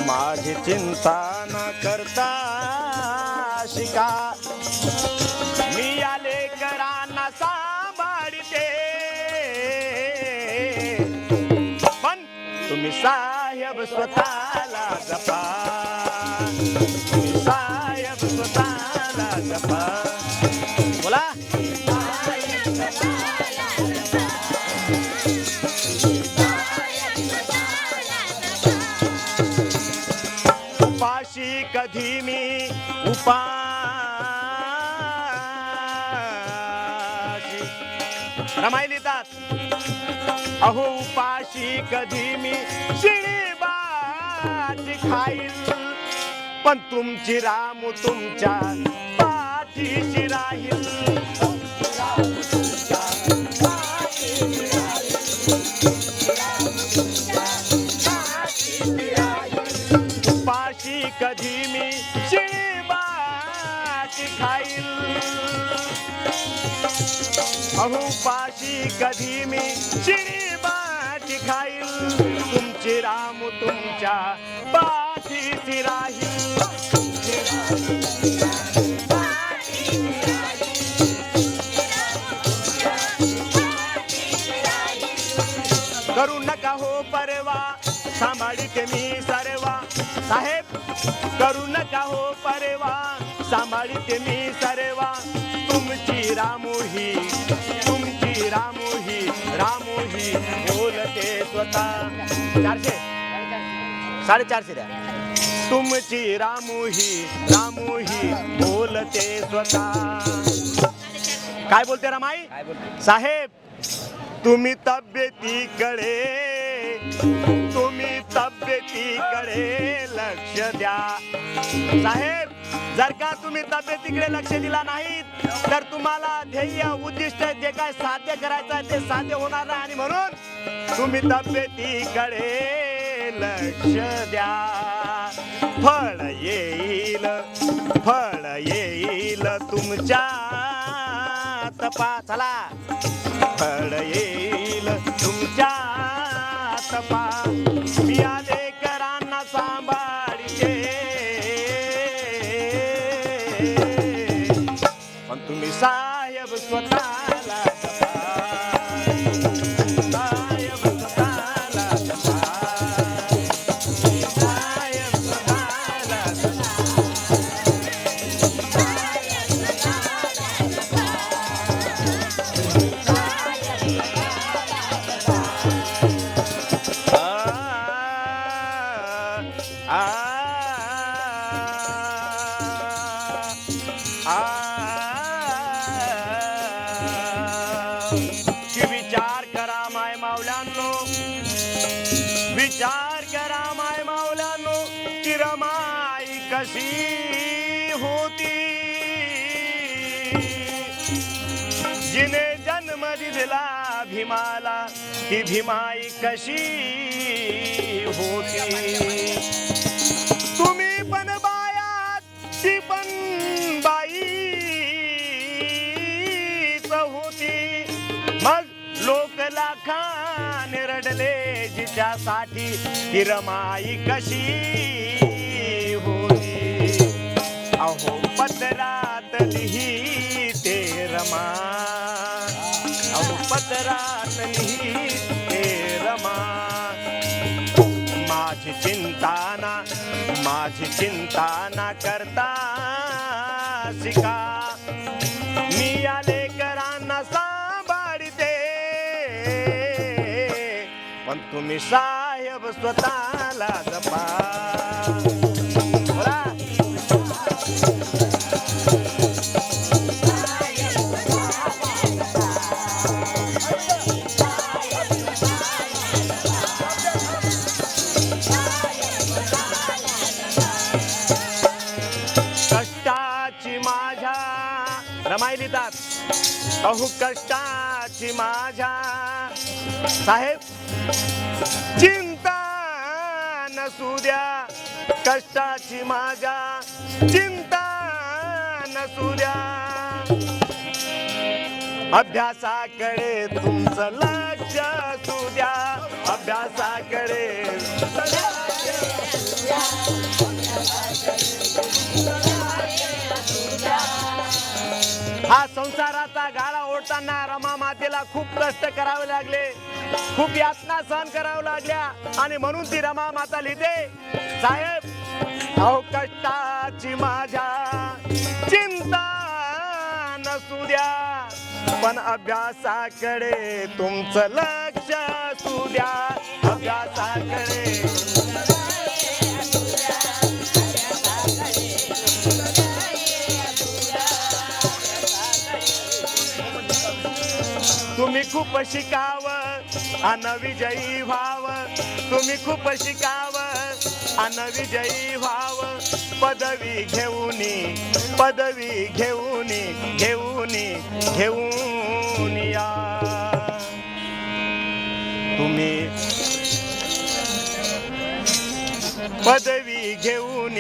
माझी चिंता न करता शिका, मी या लेकरांना सांभाळते, पण तुम्ही साहेब स्वतःला जपा, तुम्ही साहेब स्वतःला जपा. बोला. उपाशी कधी मी उपाशी रमाई लिहितात. अहो उपाशी कधी मी शिळीबाजी खाईल, पण तुमची रामू तुमच्या पाठीशी राहील. उपाशी कधी मी शिळीबाजी खाईल, अहो उपाशी कधी मी शिळीबाजी खाईल, तुमची रामू तुमच्या पाठीशी राहील. करू नका हो परवा, सांभाळते मी सर्वा. साहेब करू नका हो परवा, सांभाळते मी सर्वा. तुमची रामू ही बोलते स्वतः. 400 450 द्या. तुमची रामू ही बोलते स्वतः. काय बोलते रमाई साहेब? तुम्ही तब्येतीकडे लक्ष द्या. साहेब जर का तुम्ही तब्येतीकडे लक्ष दिला नाहीत तर तुम्हाला ध्येय उद्दिष्ट जे काय साध्य करायचं आहे ते साध्य होणार नाही, आणि म्हणून तुम्ही तब्येतीकडे लक्ष द्या. फळ येईल तुमच्या तपा. चला फळ येईल तुमच्या तपा. मी या लेकरांना सांभाळते, पण तुम्ही साहेब स्वतःला जपा, साहेब स्वतःला जपा, साहेब स्वतःला जपा. विचार करा माय मावल्यांनो, विचार करा माय मावल्यांनो, की रमाई कशी होती, जिने जन्म दिला भीमाला, ती भीमाई कशी होती. तुम्ही पण बायात ती पण बाईच होती. मग लोक लाखाने रडले जिच्यासाठी, ती रमाई कशी होती. अहो पदरात लिहिते रमा, अहो पदरात लिहिते रमा. माझी चिंता ना करता शिका, मी या लेकरांना सांभाळते, पण तुम्ही साहेब स्वतःला जपा. कष्टाची माझ्या रमाई लिहितात. अहो कष्टाची माझ्या साहेब चिंता नसू द्या, कष्टाची माझ्या चिंता नसू द्या. अभ्यासाकडे तुमचं लक्ष असू द्या, अभ्यासाकडे हा संसाराचा गाडा ओढताना रमा मातेला खूप कष्ट करावे लागले, खूप यातना सहन कराव्या लागल्या आणि म्हणून ती रमा माता लिहिते, साहेब अहो कष्टाची माझ्या चिंता नसू द्या, पण अभ्यासाकडे तुमचं लक्ष असू द्या, अभ्यासाकडे तुम्ही खूप शिकावं अन विजयी व्हाव, तुम्ही खूप शिकावं अन विजयी व्हाव, पदवी घेऊनी घेऊन या तुम्ही, पदवी घेऊन